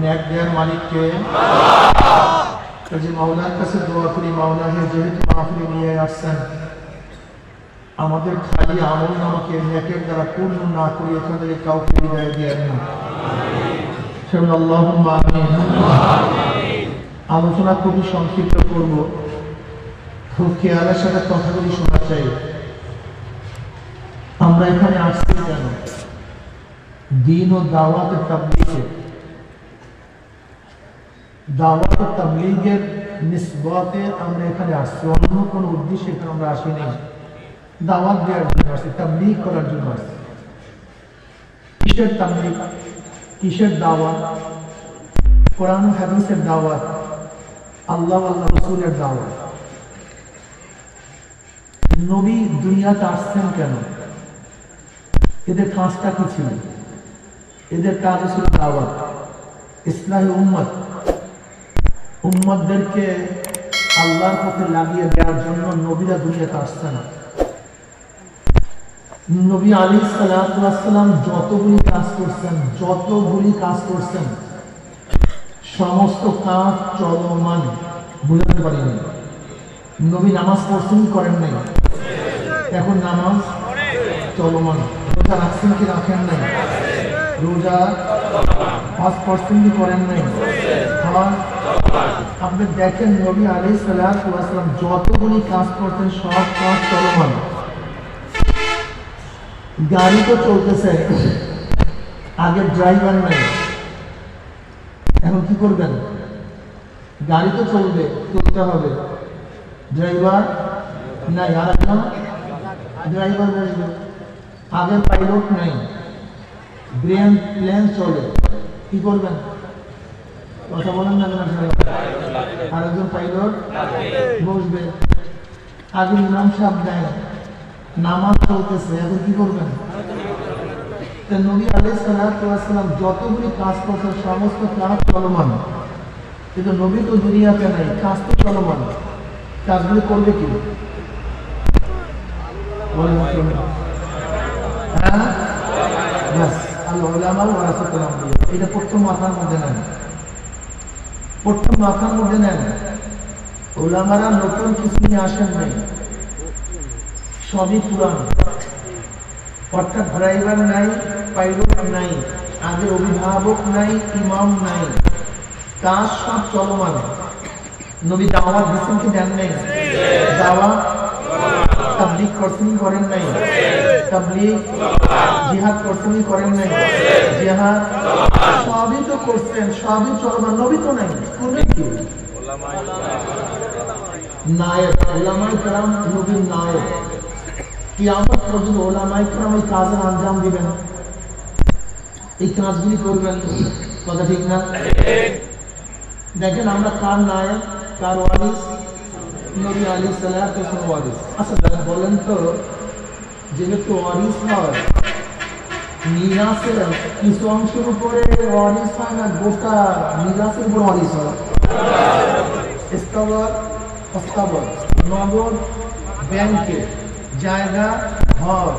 ন্যাক দেয়ার মালিককে কাজে মাওলার কাছে দোয়া করি, মাওলা হে যেহেতু মাহফিলে নিয়ে আসছেন, আমাদের খালি আমল নামাকে ন্যাকের দ্বারা পূর্ণ না করি এখান থেকে কাউকে বিদায় দিয়ে না। আল্লাহুম্মা আমিন। আলোচনা খুবই সংক্ষিপ্ত করব, খুব খেয়ালের সাথে কথাগুলি শোনা চাই। আমরা এখানে আসছি কেন? দিন ও দাওয়াত তাবলীগে, দাওয়াত তাবলীগের নিসবতে আমরা এখানে আসছি, অন্য কোনো উদ্দেশ্যে এখানে আমরা আসিনি। দাওয়াত দেওয়ার জন্য আসছি, তাবলীগ করার জন্য আসছি। কিসের তাবলীগ, কিসের দাওয়াত? কোরআন হাদিসের দাওয়াত, আল্লাহ আল্লাহ রাসূলের দাওয়াত। নবী দুনিয়াতে আসছেন কেন? এদের কাজটা কি ছিল? এদের কাজ ছিল দাওয়াত, ইসলাহি উম্মত, উম্মতদেরকে আল্লাহর পথে লাগিয়ে দেওয়ার জন্য নবীরা দুনিয়াতে আসছে না। নবী আলাইহিস সালাতু ওয়াস সালাম যতগুলি কাজ করছেন সমস্ত কাজ চলমান। বুঝাতে পারিনি। নবী নামাজ পড়ছেন করেন নাই? এখন নামাজ চলমান। রোজা রাখছেন কি রাখেন নাই? রোজা হজ করছেন কি করেন নাই? হজ। আপনি দেখেন নবী আলাইহিস সালাতু ওয়াস সালাম যতগুলি কাজ করতেন সব কাজ চলমান। গাড়ি তো চলতেছে, আগে ড্রাইভার নাই, এখন কি করবেন? গাড়ি তো চলবে, চলতে হবে, ড্রাইভার নাই, আর একজন ড্রাইভার বসবে। আগে পাইলট নাই, প্লেন চলে, কি করবেন? কথা বলেন না, আর একজন পাইলট বসবে। আগে ইমাম সাহেব নাই, নামাজ চলতেছে, এখন কি করবেন? নবী আলাইহিস সালাতু ওয়াস সালাম যতগুলি কাজ করছেন সমস্ত কাজ চলমান। কিন্তু নবী তো দুনিয়াতে নাই, কাজ তো চলমান। কাজগুলি করবে কি? এটা প্রথম মাথার মধ্যে নেন, প্রথম মাথার মধ্যে নেন। ওলামারা নতুন কিছু নিয়ে আসেন নাই, সবই পুরান। অর্থাৎ ড্রাইভার নাই, পাইলট নাই, আগে অভিভাবক নাই, ইমাম নাই, কাজ সব চলমান। নবী দাওয়াত দিচ্ছেন কি দেন নাই? দাওয়াত তাবলীগ করছেন কি করেন নাই? তাবলীগ। জিহাদ করছেন কি করেন নাই? জিহাদ। সবই তো করছেন, সবই চলমান। নবী তো নাই, করবেন কি? নায়ক, উলামায়ে কেরাম নবীর নায়ক। কিয়ামত পর্যন্ত উলামায়ে কেরাম এই কাজের আঞ্জাম দিবেন, এই কাজগুলি করবেন। কথা ঠিক না? দেখেন আমরা কার নায়ক, কার ওয়ারিস? নবী আলাইহিস সালাতু ওয়াস সালাম ওয়ারিস। আচ্ছা বলেন তো, যেহেতু ওয়ারিস হয়, মিরাসের কিছু অংশের উপরে ওয়ারিস হয় না, গোটা মিরাসের উপর ওয়ারিস হয়। স্থাবর, নগদ, ব্যাংকে, জায়গা, ঘর,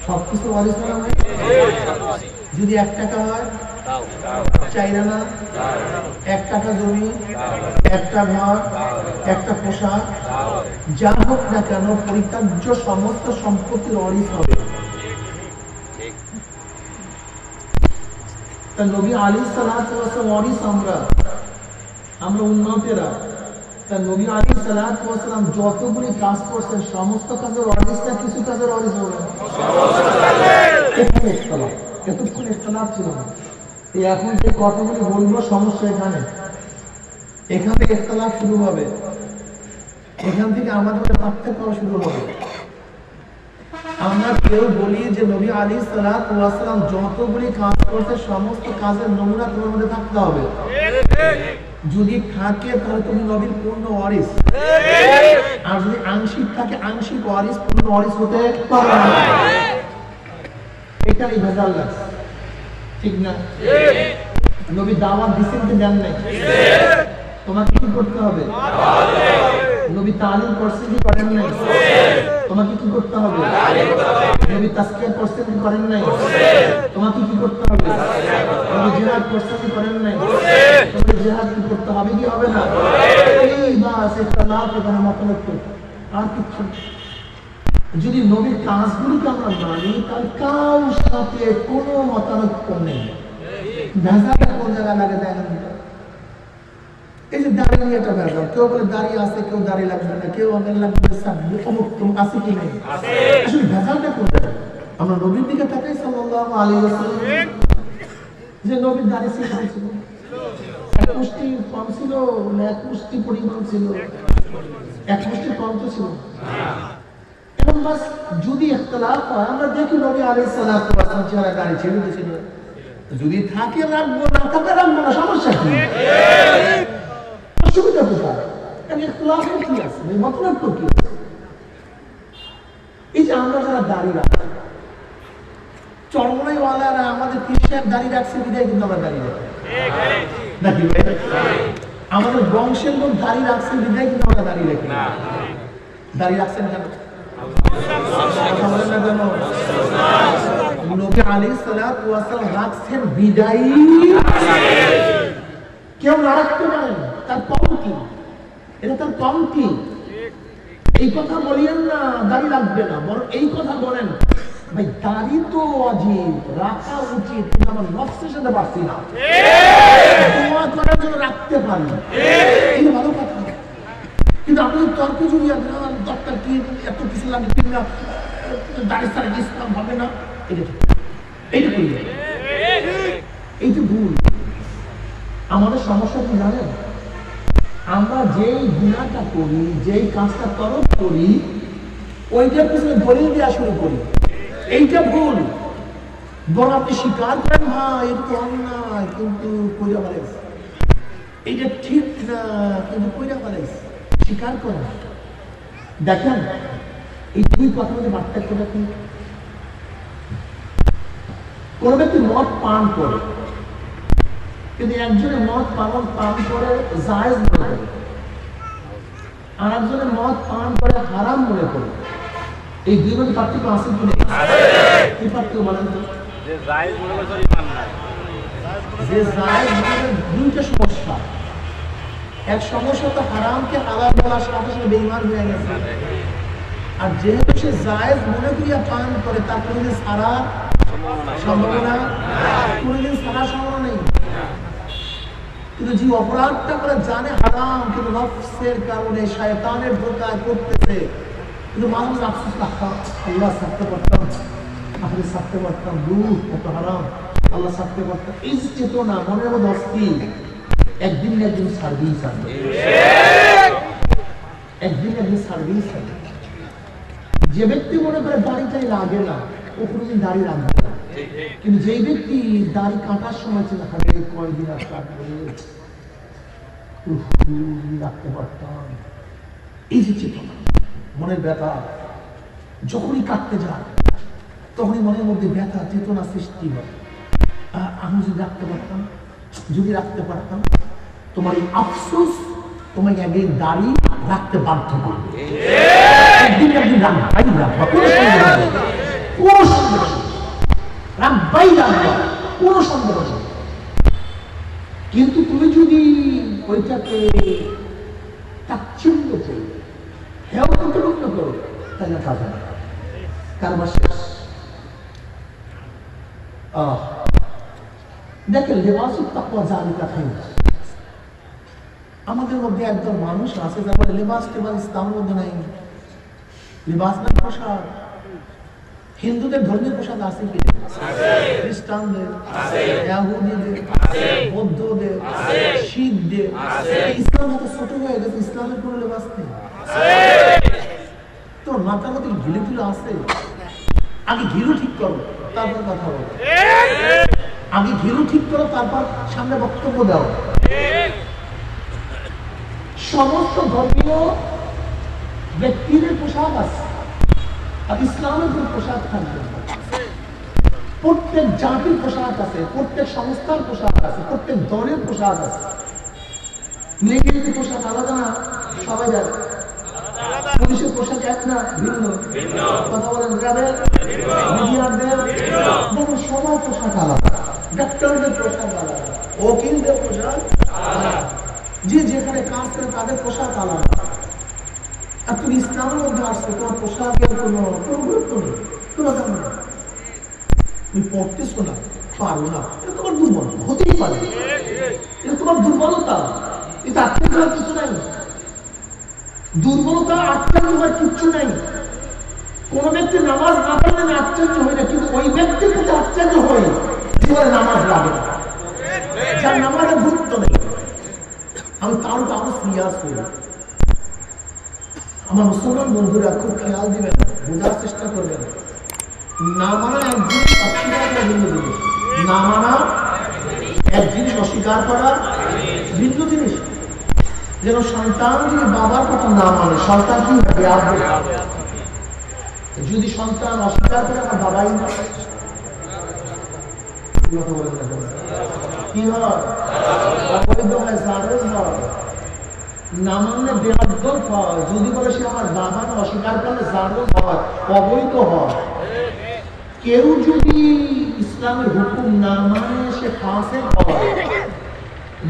সবকিছু ওয়ারিস হয় না? যদি 1 টাকা হয়, 4 আনা, 1 টাকা জমি, 1টা ঘর, 1টা পোশাক, যা হোক না কেন পরিত্যাজ্য সমস্ত সম্পত্তির ওয়ারিস হবে। তা নবী আলাইহিস সালাতু ওয়াস সালাম ওয়ারিস আমরা উম্মতেরা। তা নবী আলাইহিস সালাতু ওয়াস সালাম যতগুলি কাজ করছেন সমস্ত কাজের ওয়ারিস না কিছু কাজের ওয়ারিস হবে? এতক্ষণ ইখতিলাফ ছিল না। এখন যে কথাগুলি বলবো সমস্যা এখান থেকে ইখতিলাফ শুরু হবে, এখান থেকে আমাদের পার্থক্য শুরু হবে। আমরা কেউ বলি যে নবী আলাইহিস সালাতু ওয়াস সালাম যতগুলি কাজ করতে সমস্ত কাজের নমুনা তোমার মধ্যে থাকতে হবে। যদি থাকে তাহলে তুমি নবীর পূর্ণ ওয়ারিস, আর যদি আংশিক থাকে আংশিক ওয়ারিস, পূর্ণ ওয়ারিস হতে পারে না। এটাই ভেজাল লাগছে, ঠিক না? নবী দাওয়াত দিচ্ছেন কি দেন নাই? তোমাকে কি করতে হবে? নবী তালিম করছেন কি করেন নাই? তোমাকে কি করতে হবে? নবী তাসকিয়া করছেন কি করেন নাই? তোমাকে কি করতে হবে? জিহাদ করছেন করেন নাই? তবে জিহাদ কি করতে হবে কি হবে না? এই বাস একটা লাভ এখানে মতামত করতে আর কিছু। যদি নবীর কাজগুলোকে আমরা মানি তাহলে কারোর সাথে কোনো মতানৈক্য নেই। ভেজালটা কোন জায়গায় লাগে দেখেন। এই যে দাঁড়িয়ে নিয়ে একটা ভেজাল, কেউ বলে দাঁড়িয়ে আছে, কেউ দাঁড়িয়ে লাগবে না, কেউ আগে লাগবে অমুক আছে কি নেই। আসলে ভেজালটা কোন জায়গায়? আমরা নবীর দিকে তাকাই সাল্লাল্লাহু আলাইহি ওয়াসাল্লাম, যে নবীর দাঁড়িয়ে ছিল এক মুষ্টি কম ছিল না এক মুষ্টি পরিমাণ ছিল? এক মুষ্টি কম তো ছিল। এখন বাস যদি ইখতিলাফ হয়, আমরা দেখি নবী আলাইহিস সালাতু ওয়াস সালাম চেহারা দাঁড়িয়ে ছেড়ে দিয়েছিল, যদি থাকে রাখবো, না থাকে রাখবো না, সমস্যা কি? অসুবিধা কোথায়? ইখতিলাফ কি আছে, মতলব তো কি? এই যে আমরা যারা দাঁড়িয়ে রাখি, চরমনাইওয়ালারা আমাদের খ্রিস্টান দাঁড়িয়ে রাখছে বিদায় কিন্তু আমরা দাঁড়িয়ে রাখি নাকি ভাই? আমাদের বংশের লোক দাঁড়িয়ে রাখছে বিদায় কিন্তু আমরা দাঁড়িয়ে রাখি না। দাঁড়িয়ে রাখছেন কেন? নবী আলাইহিস সালাতু ওয়াস সালাম রাখছেন বিদায়, কেউ না রাখতে পারেন, তার কম কি? এটা তার কম কি? এই কথা বলিয়েন না দাঁড়িয়ে রাখবে না, বরং এই কথা বলেন ভাই দাড়ি তো অজীব, রাখা উচিত, কিন্তু আমার নফসের সাথে পারছি না, দোয়া করার জন্য রাখতে পারি, এই ভালো কথা। কিন্তু আপনি তর্ক যদি দরকার কি এত কিছু লাগে কিনা দাঁড়িয়ে ছাড়া ইসলাম হবে না, এইটা করি, এইটা ভুল। আমাদের সমস্যা কি জানেন? আমরা যেই গুনাহটা করি, যেই কাজটা তরফ করি, ওইটার পিছনে দলিল দেওয়া শুরু করি, এইটা ভুল। বরং আপনি স্বীকার করেন ভাই এটা তো অন্যায়, কিন্তু কইরা ফেলাইছে, এইটা ঠিক না, কিন্তু কইরা ফেলাইছে, স্বীকার করেন। দেখেন এই দুই কথার মধ্যে পার্থক্য দেখুন। কোন ব্যক্তি মদ পান করে, কিন্তু একজনের মদ পান করে জায়েজ মনে করে, আর একজনের মদ পান করে হারাম মনে করে, এই দুই মধ্যে পার্থক্য আছে কি নেই? কি পার্থক্য বলেন তো? যে জায়েজ মনে করে দুইটা সমস্যা। এক সমস্যা তো হারামকে হালাল বলার সাথে সাথে বেঈমান হয়ে গেছে, আর যেহেতু সে জায়েজ মনে করিয়া পান করে তার কোনোদিন ছাড়ার সম্ভাবনা, কোনোদিন ছাড়ার সম্ভাবনা নেই। কিন্তু যে অপরাধটা করে জানে হারাম, কিন্তু নফসের কারণে শয়তানের ধোঁকায় করতেছে, কিন্তু মানুষ আফসোস রাখতাম আল্লাহ ছাড়তে পারতাম, আপনি ছাড়তে পারতাম, এত হারাম আল্লাহ ছাড়তে পারতাম, এই চেতনা মনের মধ্যে অস্থির, একদিন না একদিন ছাড়বেই ছাড়বে, একদিন না একদিন ছাড়বেই ছাড়বে। যে ব্যক্তি মনে করে দাড়িটাই লাগে না, ও কোনোদিন দাড়ি রাখবে না, কিন্তু যেই ব্যক্তি দাড়ি কাটার সময় চিন্তা করে কয়দিন আর কাটবে, রাখতে পারতাম, এই যে চেতনা মনের ব্যথা, যখনই কাটতে যায় তখনই মনের মধ্যে ব্যথা চেতনা সৃষ্টি হয়। আমি যদি রাখতে পারতাম, যদি রাখতে পারতাম, তোমার এই আফসোস তোমাকে একদিন দাড়ি রাখতে বাধ্য করবে, একদিন একদিন রাখবাই রাখবা, কোনো সন্দেহ নেই, রাখবাই রাখবা, কোনো সন্দেহ নেই। কিন্তু তুমি যদি ওইটাকে তাচ্ছিল্য করো, হেয় প্রতিরোধ করো, তাই না কাজ হবে, কারবার শেষ। দেখেন লেবাসুত তাকওয়া যালিকা খায়র। আমাদের মধ্যে একজন মানুষ আছে যার লেবাস টেবাস ইসলামের মধ্যে নাই, লেবাস না পোশাক। হিন্দুদের ধর্মীয় পোশাক আছে কি? খ্রিস্টানদের, ইহুদিদের, বৌদ্ধদের, শিখদের। ইসলাম এত ছোট হয়ে গেছে, ইসলামের কোনো লেবাস নেই। তোর মাথার মধ্যে ঘিলু টিলু আছে, আগে ঘিলু ঠিক করো তারপর কথা বলো, আগে ঘিলু ঠিক করো তারপর সামনে বক্তব্য দাও। সমস্ত ধর্মীয় ব্যক্তিদের পোশাক আছে, আর ইসলামের কোন পোশাক থাকবে? প্রত্যেক জাতির পোশাক আছে, প্রত্যেক সংস্থার পোশাক আছে, প্রত্যেক দলের পোশাক আছে। মিলিটারির পোশাক আলাদা না, সবাই জানে। পুলিশের পোশাক এক না, ভিন্ন। কথা বলেন, মিডিয়ারদের দেখুন সবার পোশাক আলাদা। ডাক্তারদের পোশাক আলাদা, ওকিলদের পোশাক আলাদা, যে যেখানে কাজ করে তাদের পোশাক আলাদা। আর তুমি ইসলামের মধ্যে আসছো, তোমার পোশাকের কোনো গুরুত্ব নেই, কোনো দাম নেই। তুমি পড়তেছো না, পারো না, এটা তোমার দুর্বল হতেই পারে, এটা তোমার দুর্বলতা, এটা আত্মীয় করার কিছু নাই। দুর্বলতা আশ্চর্য হওয়ার কিচ্ছু নাই। কোন ব্যক্তি নামাজ না পড়লে আমি আশ্চর্য হই না, কিন্তু ওই ব্যক্তির প্রতি আশ্চর্য হই জীবনে নামাজ লাগে না, যার নামাজের গুরুত্ব নেই। আমি তার কাগজ নিয়াজ করি। আমার মুসলমান বন্ধুরা খুব খেয়াল দিবেন, বোঝার চেষ্টা করবেন। না মানা এক জিনিস, অস্বীকার করা ভিন্ন জিনিস। না মানা এক জিনিস, অস্বীকার করা ভিন্ন জিনিস। যেন সন্তান যদি বাবার কথা না মানে, সন্তান কি হবে? যদি সন্তান অস্বীকার করে আমার বাবাই না, কি হয়? অবৈধ হয়, জায়েজ হয়। না মানলে বেয়াদব হয়। যদি বলে সে আমার বাবা না, অস্বীকার করলে জায়েজ হয়, অবৈধ হয়। কেউ যদি ইসলামের হুকুম না মানে সে ফাসিক হয়।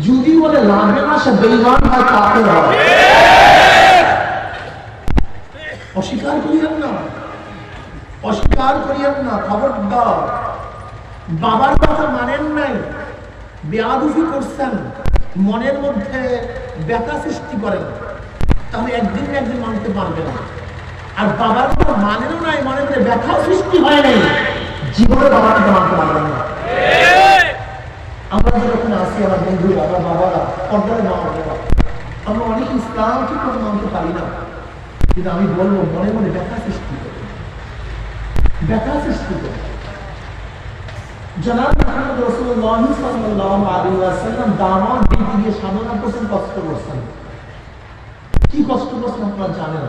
যদি বলে লাগে না সে বেঈমান হয়, কাফের হয়। অস্বীকার করিয়েন না, অস্বীকার করিয়েন না, খবরদার। বাবার কথা মানেন নাই, বেয়াদবি করছেন, মনের মধ্যে ব্যথা সৃষ্টি করেন, তাহলে একদিন না একদিন মানতে পারবে না। আর বাবার কথা মানেন নাই, মনের মধ্যে ব্যথা সৃষ্টি হয় নাই, জীবনে বাবার কথা মানতে পারবেন না। আমরা যখন আসি আমার বন্ধুরা, আমার বাবারা, পর্দায় মা বাবা, আমরা অনেক ইসলাম ঠিক করে মানতে পারি না, কিন্তু আমি বলবো মনে মনে ব্যথা সৃষ্টি করে, ব্যথা সৃষ্টি করে। জনাব মুহাম্মদ রাসূলুল্লাহ সাল্লাল্লাহু আলাইহি ওয়াসাল্লাম দাওয়াত দিতে গিয়ে সাধনা করতেন, কষ্ট করছেন। কি কষ্ট করছেন আপনারা জানেন?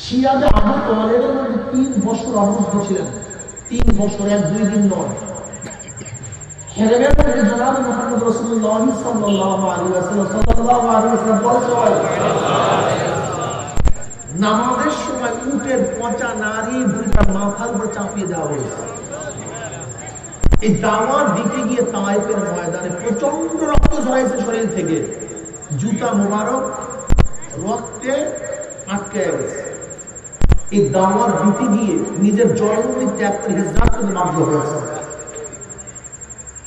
সিরাজে আবু তালেবের মধ্যে 3 বছর অবরুদ্ধ ছিলেন। 3 বছর, 1-2 দিন নয়। হেরেমের মধ্যে জনাব মুহাম্মদ রাসূলুল্লাহ সাল্লাল্লাহু আলাইহি ওয়াসাল্লাম বলেছেন, নামাজের সময় উটের পচা নারী দুইটা মাথার উপর চাপিয়ে দেওয়া হয়েছে। এই দাওয়াত দিতে গিয়ে তায়েফের ময়দানে প্রচন্ড রক্ত ঝরাইছে শরীর থেকে, জুতা মোবারক রক্তে আটকে গেছে। এই দাওয়াত দিতে গিয়ে নিজের জন্মভূমি ত্যাগ করে হিজরত করতে বাধ্য হয়েছে।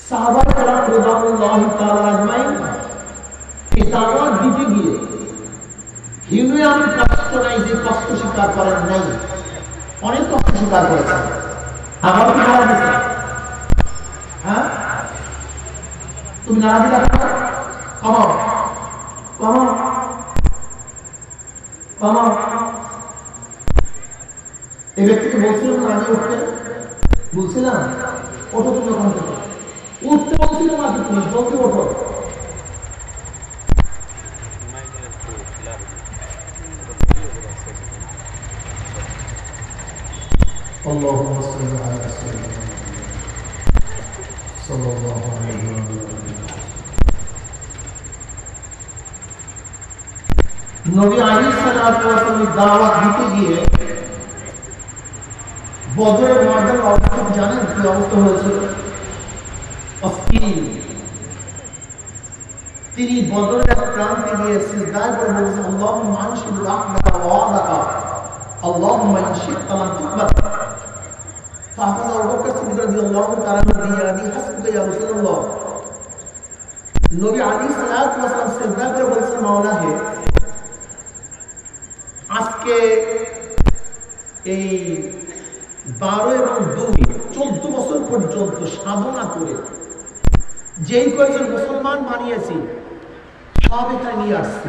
সাহাবায়ে কেরাম রাদিয়াল্লাহু তাআলা আজমাইন এই দাওয়াত দিতে গিয়ে হিউম্যান আমি কষ্ট নাই যে কষ্ট স্বীকার করেন নাই, অনেক কষ্ট স্বীকার করেছেন। আমার কি খারাপ হয়েছে? হ্যাঁ, তুমি নারাজি রাখো, কমাও কমাও কমাও। এই ব্যক্তিকে বলছিলাম না আগে উঠতে, বলছিলাম ওঠো, তুমি ওখান থেকে উঠতে বলছিলাম, আগে তুমি জলদি ওঠো। اللهم صل على سيدنا صلى الله عليه وسلم। নবী আলাইহিস সালাতু ওয়াস সালাম দাওয়াত দিতে গিয়ে বদরের ময়দানের অবস্থা জানেন কি অবস্থা হয়েছিল? অস্থির। তিনি বদরের প্রান্তে গিয়ে সিজদায় পড়ে বলেছেন, আল্লাহুম্মা আনশিদু রাহমাকা ওয়া ওয়াদাকা, আল্লাহুম্মা ইন শি'তা লাম তুকবাত। ফাহাজ আবু বকর সিদ্দিক রাদিয়াল্লাহু তাআলা বিয়াদি হাসবুকা ইয়া রাসূলুল্লাহ। নবী আলাইহিস সালাতু ওয়াস সালাম সিজদায় পড়ে বলেছেন, মাওলা হে, আজকে এই 12 এবং 2 14 বছর পর্যন্ত সাধনা করে যেই কয়েকজন মুসলমান বানিয়েছি সব এখানে নিয়ে আসছি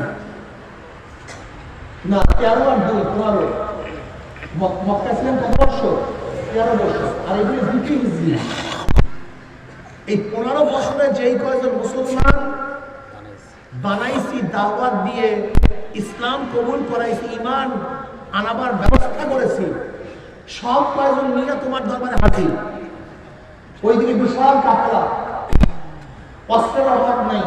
না। 13 আর 2 15, মক্কা ছিলেন কত বছর? 13 বছর। আর এগুলো দ্বিতীয় হিজরি। এই 15 বছরে যেই কয়েকজন মুসলমান বানাইছি, দাওয়াত দিয়ে ইসলাম কবুল করাইছি, ঈমান আনাবার ব্যবস্থা করেছি, সব কয়েকজন নিয়ে তোমার দরবারে হাজির। ওইদিকে বিশাল কাফেলা, অস্ত্রের অভাব নাই।